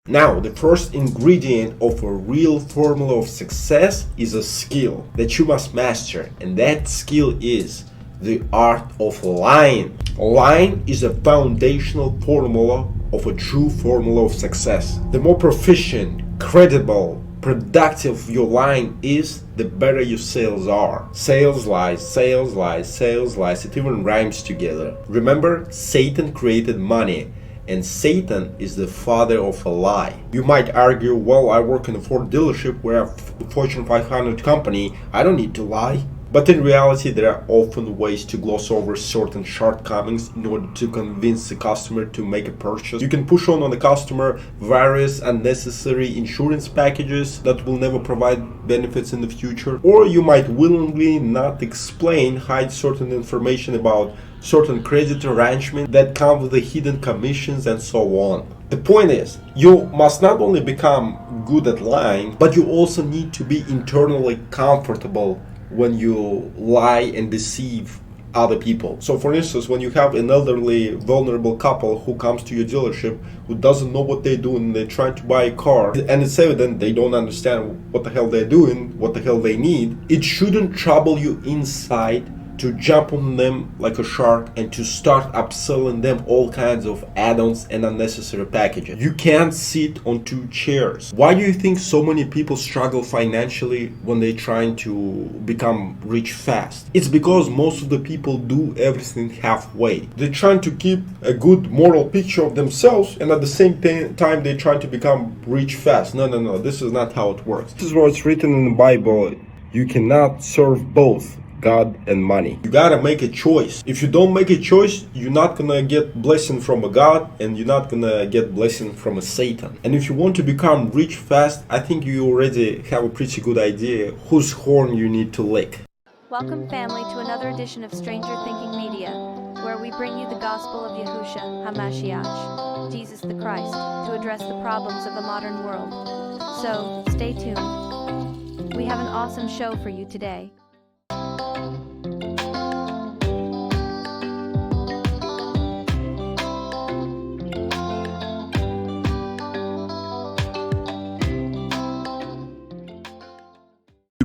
Now, the first ingredient of a real formula of success is a skill that you must master, and that skill is the art of lying. Lying is a foundational formula of a true formula of success. The more proficient, credible, productive your lying is, the better your sales are. Sales lies, sales lies, sales lies. It even rhymes together. Remember, Satan created money, and Satan is the father of a lie. You might argue, well, I work in a Ford dealership, we're a Fortune 500 company, I don't need to lie. But in reality, there are often ways to gloss over certain shortcomings in order to convince the customer to make a purchase. You can push on the customer various unnecessary insurance packages that will never provide benefits in the future. Or you might willingly not explain, hide certain information about certain credit arrangements that come with the hidden commissions and so on. The point is, you must not only become good at lying, but you also need to be internally comfortable when you lie and deceive other people. So for instance, when you have an elderly, vulnerable couple who comes to your dealership who doesn't know what they're doing, they're trying to buy a car, and it's evident they don't understand what the hell they're doing, what the hell they need, it shouldn't trouble you inside to jump on them like a shark and to start upselling them all kinds of add-ons and unnecessary packages. You can't sit on two chairs. Why do you think so many people struggle financially when they're trying to become rich fast? It's because most of the people do everything halfway. They're trying to keep a good moral picture of themselves, and at the same time they're trying to become rich fast. No, this is not how it works. This is what's written in the Bible. You cannot serve both God and money. You gotta make a choice. If you don't make a choice, you're not gonna get blessing from a God, and you're not gonna get blessing from a Satan. And if you want to become rich fast, I think you already have a pretty good idea whose horn you need to lick. Welcome, family, to another edition of Stranger Thinking Media, where we bring you the gospel of Yahushua HaMashiach, Jesus the Christ, to address the problems of the modern world. So, stay tuned. We have an awesome show for you today.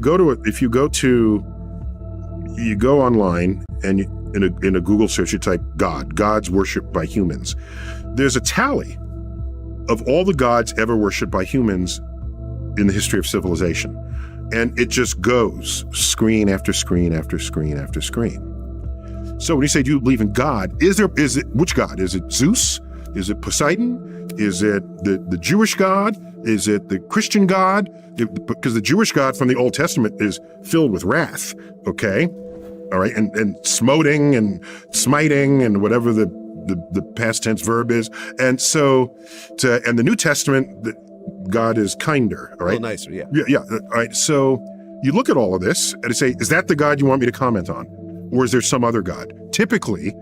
You go online and in a Google search, you type gods worshipped by humans. There's a tally of all the gods ever worshipped by humans in the history of civilization. And it just goes screen after screen after screen after screen. So when you say, do you believe in God? Which God? Is it Zeus? Is it Poseidon? Is it the Jewish God? Is it the Christian God? Because the Jewish God from the Old Testament is filled with wrath, okay? All right, and smoting and smiting and whatever the past tense verb is. And so, and the New Testament, God is kinder, all right? A little nicer, yeah. Yeah, all right. So you look at all of this and you say, is that the God you want me to comment on? Or is there some other God? Typically,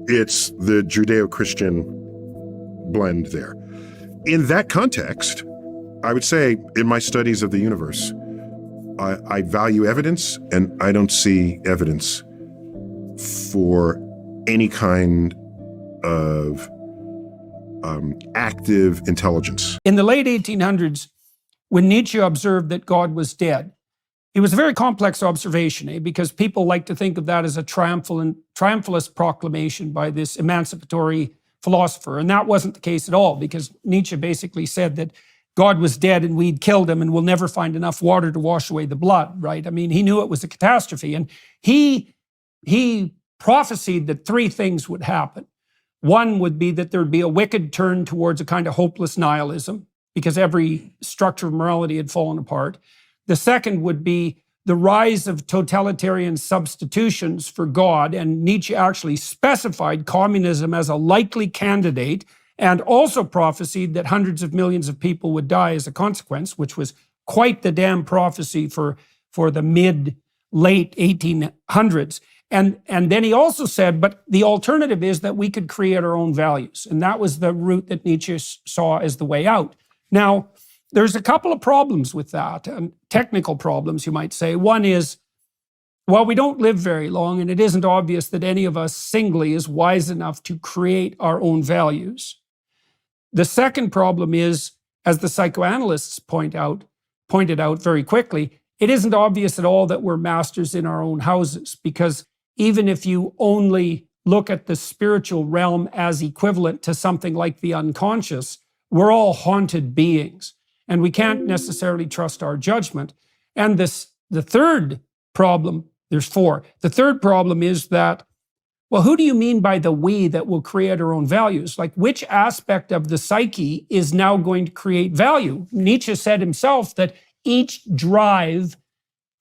it's the Judeo-Christian blend there. In that context, I would say in my studies of the universe, I value evidence, and I don't see evidence for any kind of active intelligence. In the late 1800s, when Nietzsche observed that God was dead, it was a very complex observation, because people like to think of that as a triumphalist proclamation by this emancipatory philosopher. And that wasn't the case at all, because Nietzsche basically said that God was dead and we'd killed him and we'll never find enough water to wash away the blood, right? I mean, he knew it was a catastrophe, and he prophesied that three things would happen. One would be that there'd be a wicked turn towards a kind of hopeless nihilism, because every structure of morality had fallen apart. The second would be the rise of totalitarian substitutions for God, and Nietzsche actually specified communism as a likely candidate, and also prophesied that hundreds of millions of people would die as a consequence, which was quite the damn prophecy for the late 1800s. And then he also said, but the alternative is that we could create our own values. And that was the route that Nietzsche saw as the way out. Now, there's a couple of problems with that, technical problems, you might say. One is, well, we don't live very long, and it isn't obvious that any of us singly is wise enough to create our own values. The second problem is as the psychoanalysts pointed out very quickly, it isn't obvious at all that we're masters in our own houses, because even if you only look at the spiritual realm as equivalent to something like the unconscious, we're all haunted beings, and we can't necessarily trust our judgment. And the third problem, there's four. The third problem is that, well, who do you mean by the we that will create our own values? Like, which aspect of the psyche is now going to create value? Nietzsche said himself that each drive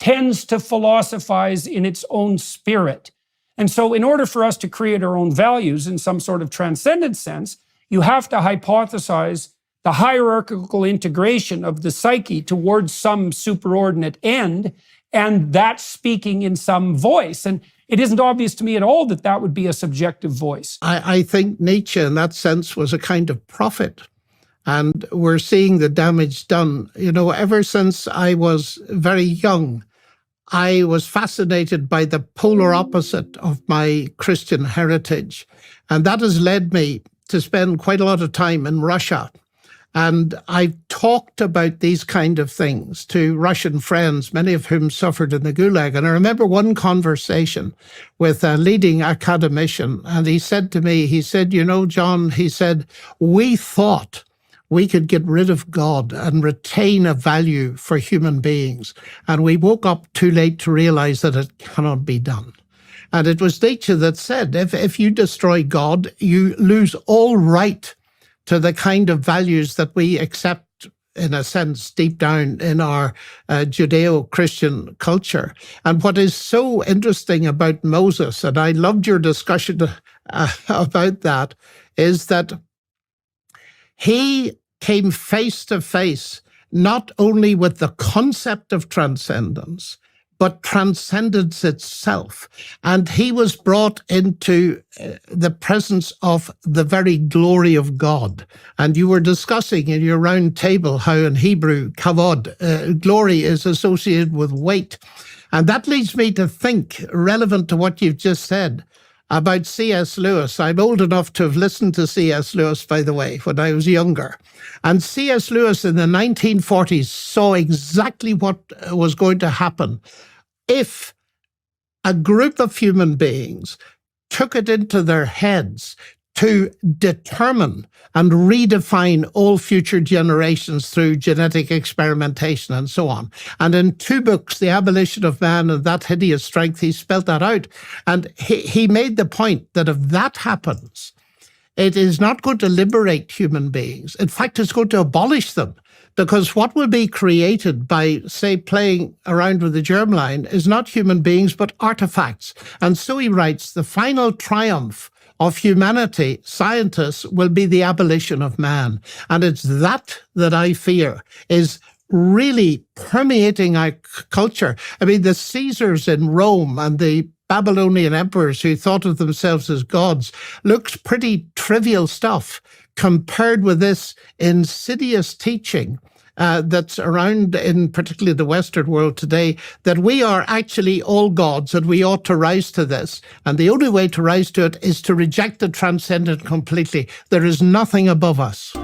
tends to philosophize in its own spirit. And so in order for us to create our own values in some sort of transcendent sense, you have to hypothesize the hierarchical integration of the psyche towards some superordinate end, and that's speaking in some voice. And it isn't obvious to me at all that that would be a subjective voice. I think Nietzsche, in that sense, was a kind of prophet. And we're seeing the damage done. You know, ever since I was very young, I was fascinated by the polar opposite of my Christian heritage. And that has led me to spend quite a lot of time in Russia. And I've talked about these kind of things to Russian friends, many of whom suffered in the Gulag. And I remember one conversation with a leading academician, and he said to me, he said, you know, John, he said, we thought we could get rid of God and retain a value for human beings. And we woke up too late to realize that it cannot be done. And it was Nietzsche that said, if you destroy God, you lose all right to the kind of values that we accept, in a sense, deep down in our Judeo-Christian culture. And what is so interesting about Moses, and I loved your discussion about that, is that he came face to face not only with the concept of transcendence, but transcendence itself. And he was brought into the presence of the very glory of God. And you were discussing in your round table how in Hebrew, kavod, glory is associated with weight. And that leads me to think, relevant to what you've just said, about C.S. Lewis. I'm old enough to have listened to C.S. Lewis, by the way, when I was younger. And C.S. Lewis in the 1940s saw exactly what was going to happen if a group of human beings took it into their heads to determine and redefine all future generations through genetic experimentation and so on. And in two books, The Abolition of Man and That Hideous Strength, he spelled that out. And he made the point that if that happens, it is not going to liberate human beings. In fact, it's going to abolish them. Because what will be created by, say, playing around with the germline is not human beings, but artifacts. And so he writes, the final triumph of humanity, scientists, will be the abolition of man. And it's that I fear is really permeating our culture. I mean, the Caesars in Rome and the Babylonian emperors who thought of themselves as gods looks pretty trivial stuff compared with this insidious teaching that's around in particularly the Western world today, that we are actually all gods and we ought to rise to this. And the only way to rise to it is to reject the transcendent completely. There is nothing above us.